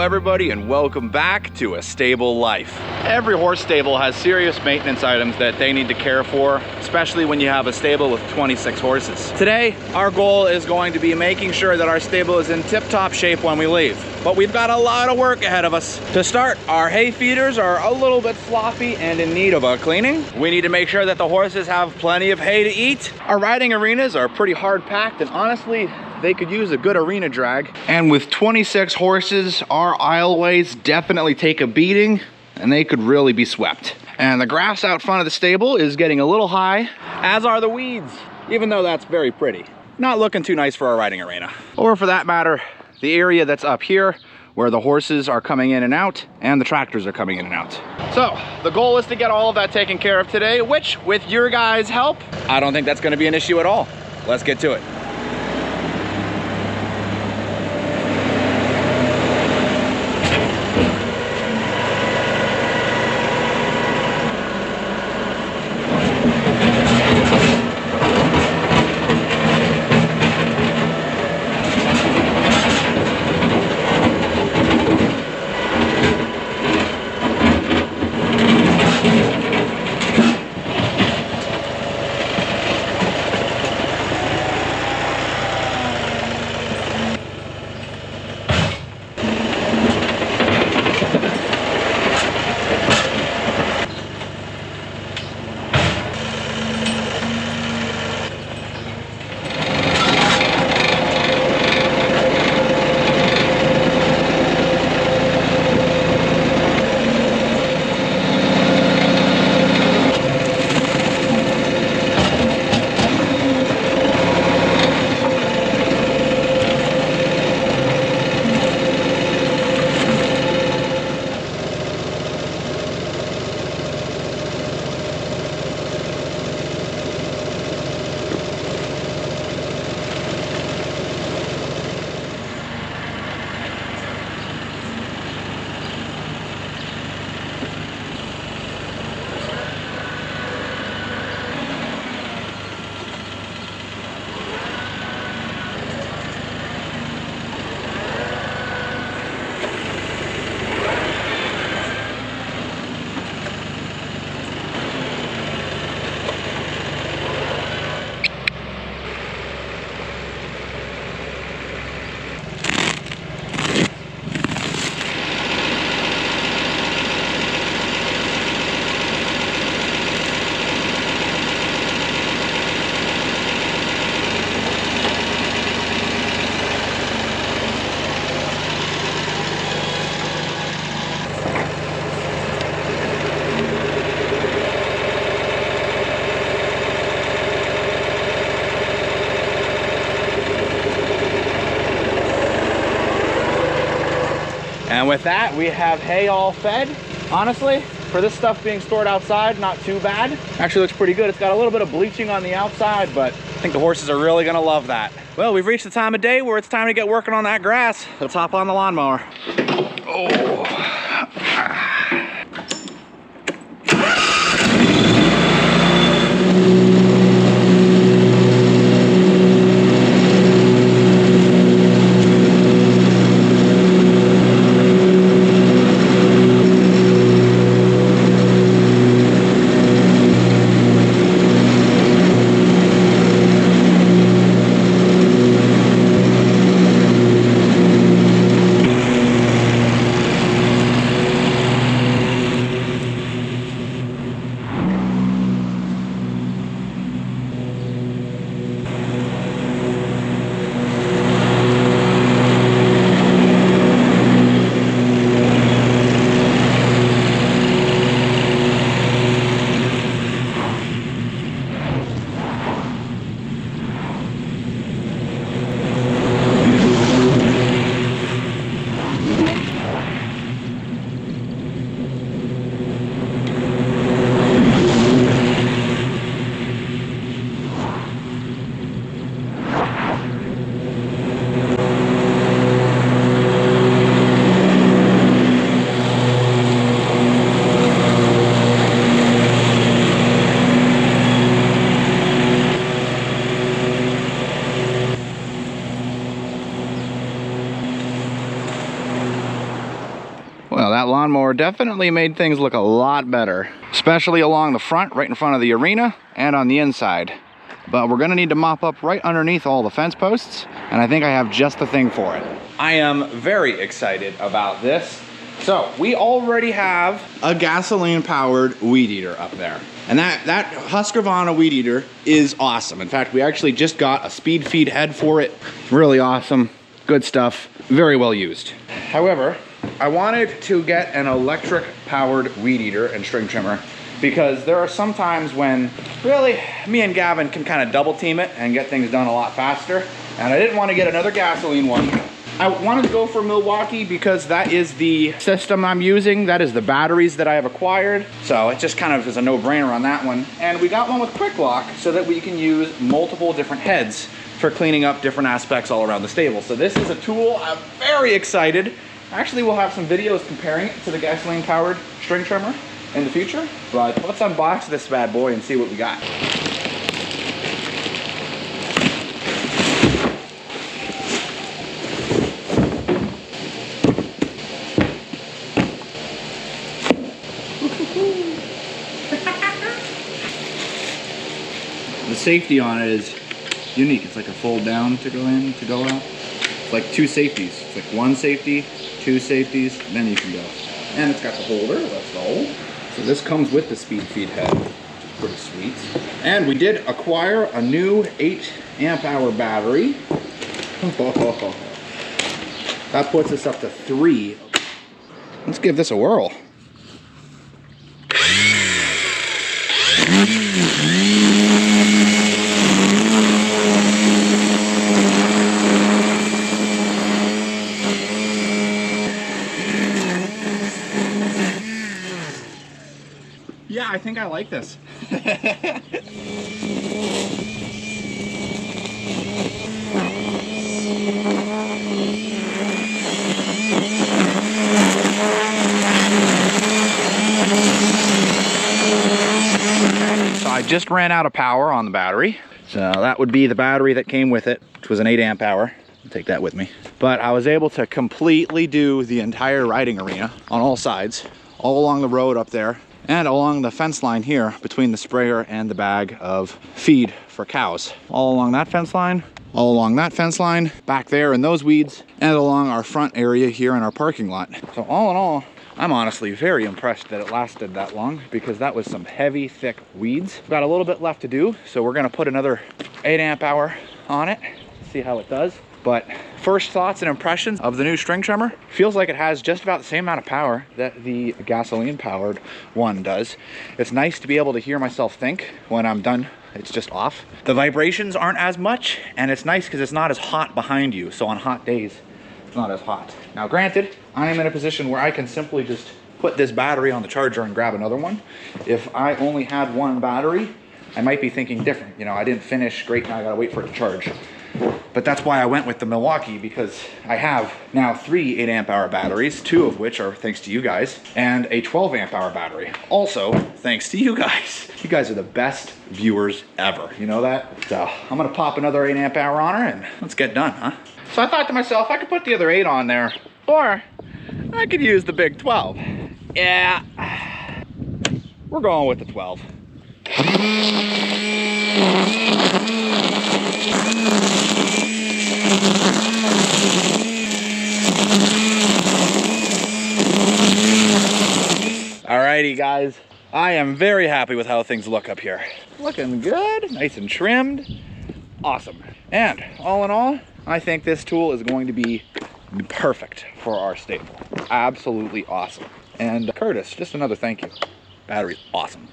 everybody, and welcome back to A Stable Life. Every horse stable has serious maintenance items that they need to care for, especially when you have a stable with 26 horses. Today, our goal is going to be making sure that our stable is in tip-top shape when we leave. But we've got a lot of work ahead of us. To start, our hay feeders are a little bit floppy and in need of a cleaning. We need to make sure that the horses have plenty of hay to eat. Our riding arenas are pretty hard packed, and honestly, they could use a good arena drag. And with 26 horses, our aisleways definitely take a beating, and they could really be swept. And the grass out front of the stable is getting a little high, as are the weeds, even though that's very pretty. Not looking too nice for our riding arena. Or for that matter, the area that's up here where the horses are coming in and out and the tractors are coming in and out. So the goal is to get all of that taken care of today, which with your guys' help, I don't think that's gonna be an issue at all. Let's get to it. And with that, we have hay all fed. Honestly, for this stuff being stored outside, not too bad. Actually looks pretty good. It's got a little bit of bleaching on the outside, but I think the horses are really gonna love that. Well, we've reached the time of day where it's time to get working on that grass. Let's hop on the lawnmower. Oh. lawnmower definitely made things look a lot better, especially along the front, right in front of the arena, and on the inside. But we're gonna need to mop up right underneath all the fence posts, and I think I have just the thing for it. I am very excited about this. So we already have a gasoline powered weed eater up there. And that Husqvarna weed eater is awesome. In fact, we actually just got a speed feed head for it. Really awesome, good stuff, very well used. However, I wanted to get an electric powered weed eater and string trimmer because there are some times when really me and Gavin can kind of double team it and get things done a lot faster. And I didn't want to get another gasoline one. I wanted to go for Milwaukee because that is the system I'm using. That is the batteries that I have acquired. So it just kind of is a no-brainer on that one. And we got one with quick lock so that we can use multiple different heads for cleaning up different aspects all around the stable. So this is a tool I'm very excited. Actually, we'll have some videos comparing it to the gasoline powered string trimmer in the future. But let's unbox this bad boy and see what we got. The safety on it is unique. It's like a fold down to go in, to go out. It's like two safeties. It's like one safety, two safeties, and then you can go. And it's got the holder, let's go. So this comes with the speed feed head, which is pretty sweet. And we did acquire a new 8 amp hour battery. That puts us up to 3. Let's give this a whirl. Yeah, I think I like this. So I just ran out of power on the battery. So that would be the battery that came with it, which was an 8 amp hour. I'll take that with me. But I was able to completely do the entire riding arena on all sides, all along the road up there, and along the fence line here between the sprayer and the bag of feed for cows. All along that fence line, all along that fence line, back there in those weeds, and along our front area here in our parking lot. So all in all, I'm honestly very impressed that it lasted that long because that was some heavy, thick weeds. Got a little bit left to do, so we're gonna put another 8 amp hour on it, see how it does. But first thoughts and impressions of the new string trimmer, feels like it has just about the same amount of power that the gasoline powered one does. It's nice to be able to hear myself think when I'm done. It's just off. The vibrations aren't as much, and it's nice because it's not as hot behind you. So on hot days, it's not as hot. Now granted, I am in a position where I can simply just put this battery on the charger and grab another one. If I only had one battery, I might be thinking different. You know, I didn't finish, great, now I gotta wait for it to charge. But that's why I went with the Milwaukee, because I have now 3 8 amp hour batteries, 2 of which are thanks to you guys, and a 12 amp hour battery. Also, thanks to you guys. You guys are the best viewers ever, you know that? So I'm gonna pop another 8 amp hour on her and let's get done, huh? So I thought to myself, I could put the other 8 on there, or I could use the big 12. Yeah, we're going with the 12. Alrighty guys, I am very happy with how things look up here. Looking good, nice and trimmed, awesome. And all in all, I think this tool is going to be perfect for our stable. Absolutely awesome. And Curtis, just another thank you. Battery's awesome.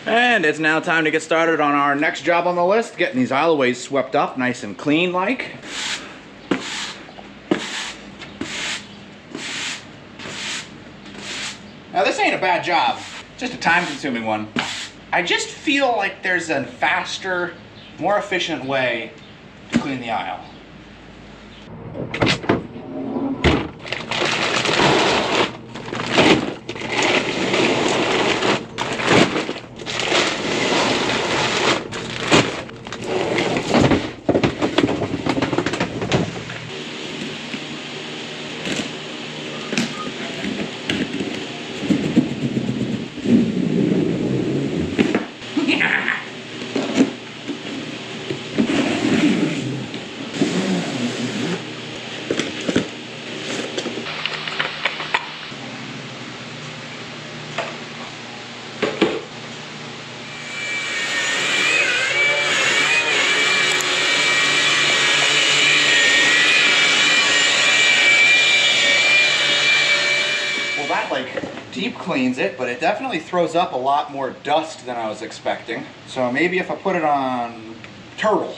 And it's now time to get started on our next job on the list, getting these aisleways swept up nice and clean like. Now this ain't a bad job, just a time-consuming one. I just feel like there's a faster, more efficient way to clean the aisle. cleans it, but it definitely throws up a lot more dust than I was expecting. So maybe if I put it on turtle.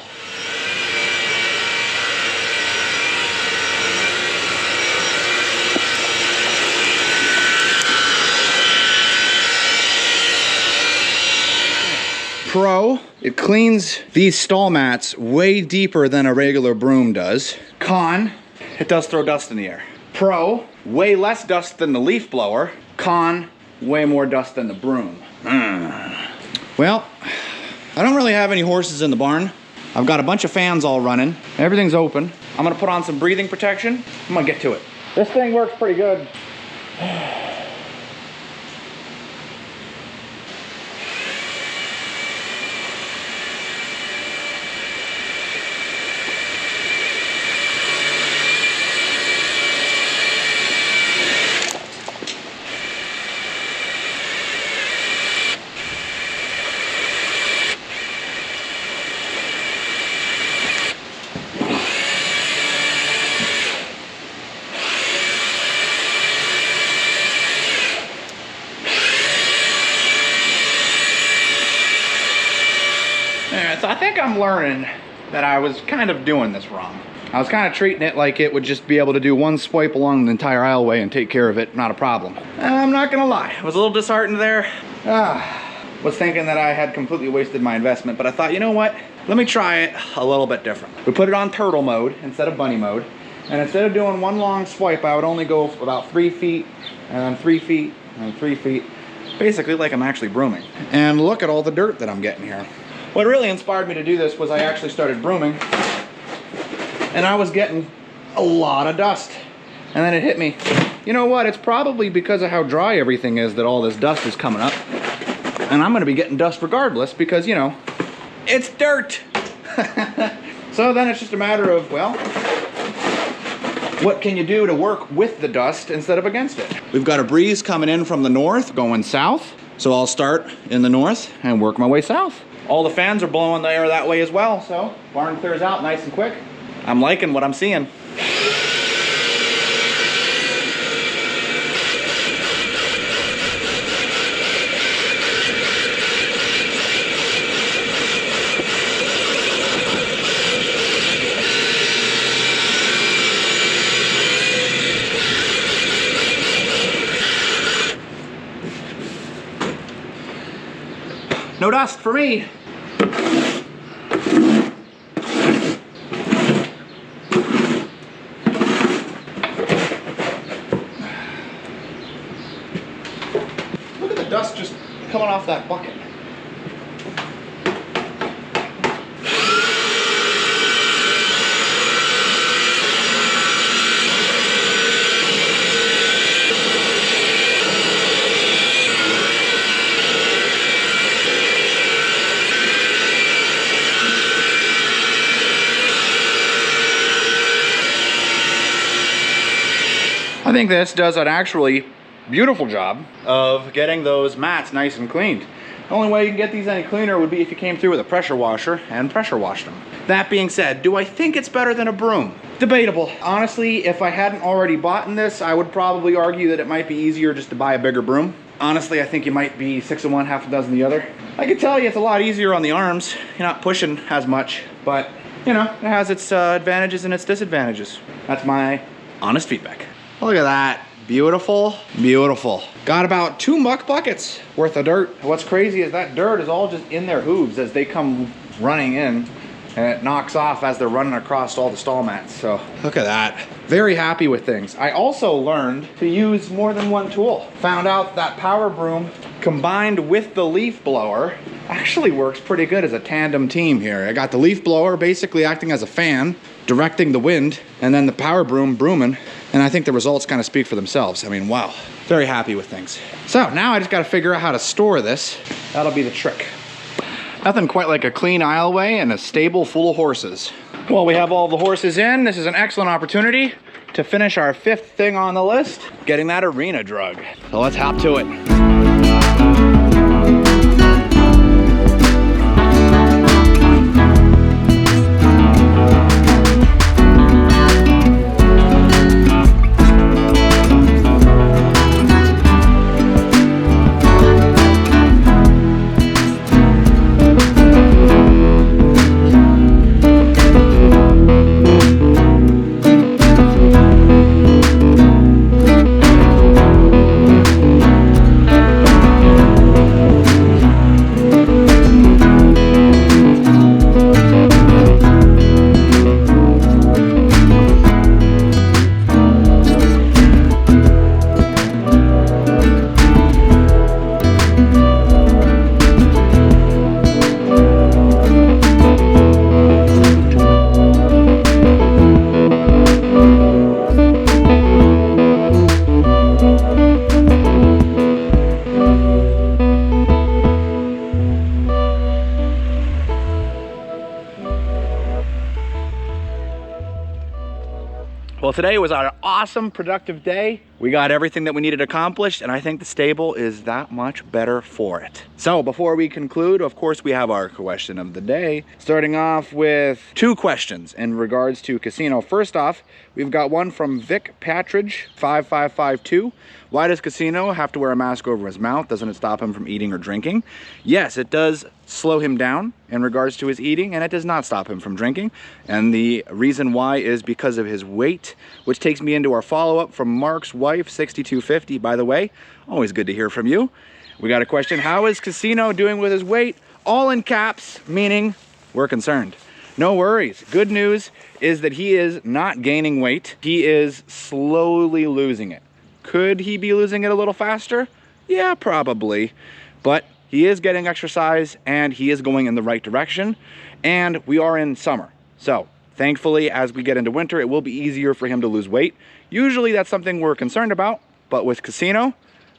Pro, it cleans these stall mats way deeper than a regular broom does. Con, it does throw dust in the air. Pro, way less dust than the leaf blower. Con, way more dust than the broom. Well, I don't really have any horses in the barn. I've got a bunch of fans all running. Everything's open. I'm gonna put on some breathing protection. I'm gonna get to it. This thing works pretty good. So I think I'm learning that I was kind of doing this wrong. I was kind of treating it like it would just be able to do one swipe along the entire aisleway and take care of it, not a problem. I'm not gonna lie, I was a little disheartened there. Was thinking that I had completely wasted my investment, but I thought, you know what? Let me try it a little bit different. We put it on turtle mode instead of bunny mode, and instead of doing one long swipe, I would only go about 3 feet, and then 3 feet, and 3 feet, basically like I'm actually brooming. And look at all the dirt that I'm getting here. What really inspired me to do this was I actually started brooming, and I was getting a lot of dust. And then it hit me. You know what? It's probably because of how dry everything is that all this dust is coming up. And I'm gonna be getting dust regardless because, you know, it's dirt. So then it's just a matter of, well, what can you do to work with the dust instead of against it? We've got a breeze coming in from the north, going south. So I'll start in the north and work my way south. All the fans are blowing the air that way as well, so barn clears out nice and quick. I'm liking what I'm seeing. No dust for me. Look at the dust just coming off that bucket. I think this does an actually beautiful job of getting those mats nice and cleaned. The only way you can get these any cleaner would be if you came through with a pressure washer and pressure washed them. That being said, do I think it's better than a broom? Debatable. Honestly, if I hadn't already bought in this, I would probably argue that it might be easier just to buy a bigger broom. Honestly, I think you might be 6 of one, half a dozen the other. I can tell you it's a lot easier on the arms. You're not pushing as much, but you know, it has its advantages and its disadvantages. That's my honest feedback. Look at that. Beautiful, beautiful. Got about 2 muck buckets worth of dirt. What's crazy is that dirt is all just in their hooves as they come running in, and it knocks off as they're running across all the stall mats. So look at that. Very happy with things. I also learned to use more than one tool. Found out that power broom combined with the leaf blower actually works pretty good as a tandem team here. I got the leaf blower basically acting as a fan, directing the wind, and then the power broom brooming. And I think the results kind of speak for themselves. I mean, wow, very happy with things. So now I just got to figure out how to store this. That'll be the trick. Nothing quite like a clean aisleway and a stable full of horses. Well, we have all the horses in. This is an excellent opportunity to finish our 5th thing on the list, getting that arena drug. So let's hop to it. Well, today was an awesome, productive day. We got everything that we needed accomplished, and I think the stable is that much better for it. So before we conclude, of course, we have our question of the day, starting off with 2 questions in regards to casino. First off, we've got one from Vic Patridge 5552. Why does casino have to wear a mask over his mouth? Doesn't it stop him from eating or drinking? Yes, it does slow him down in regards to his eating, and it does not stop him from drinking. And the reason why is because of his weight, which takes me into our follow-up from Mark's wife, 6250. By the way, always good to hear from you. We got a question: how is Casino doing with his weight? All in caps, meaning we're concerned. No worries. Good news is that he is not gaining weight. He is slowly losing it. Could he be losing it a little faster? Yeah, probably. But he is getting exercise and he is going in the right direction. And we are in summer. So thankfully, as we get into winter, it will be easier for him to lose weight. Usually that's something we're concerned about, but with Casino,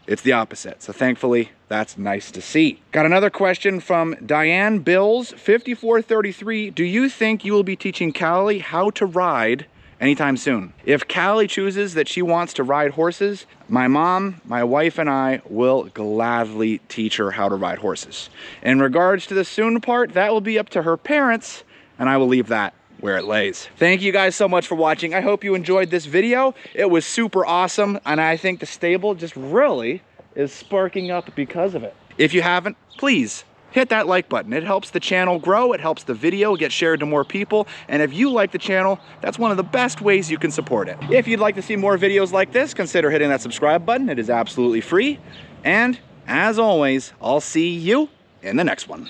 it's the opposite. So thankfully, that's nice to see. Got another question from Diane Bills, 5433. Do you think you will be teaching Callie how to ride anytime soon? If Callie chooses that she wants to ride horses, my mom, my wife, and I will gladly teach her how to ride horses. In regards to the soon part, that will be up to her parents, and I will leave that where it lays. Thank you guys so much for watching. I hope you enjoyed this video. It was super awesome, and I think the stable just really is sparking up because of it. If you haven't, please hit that like button. It helps the channel grow, it helps the video get shared to more people, and if you like the channel, that's one of the best ways you can support it. If you'd like to see more videos like this, consider hitting that subscribe button. It is absolutely free, and as always, I'll see you in the next one.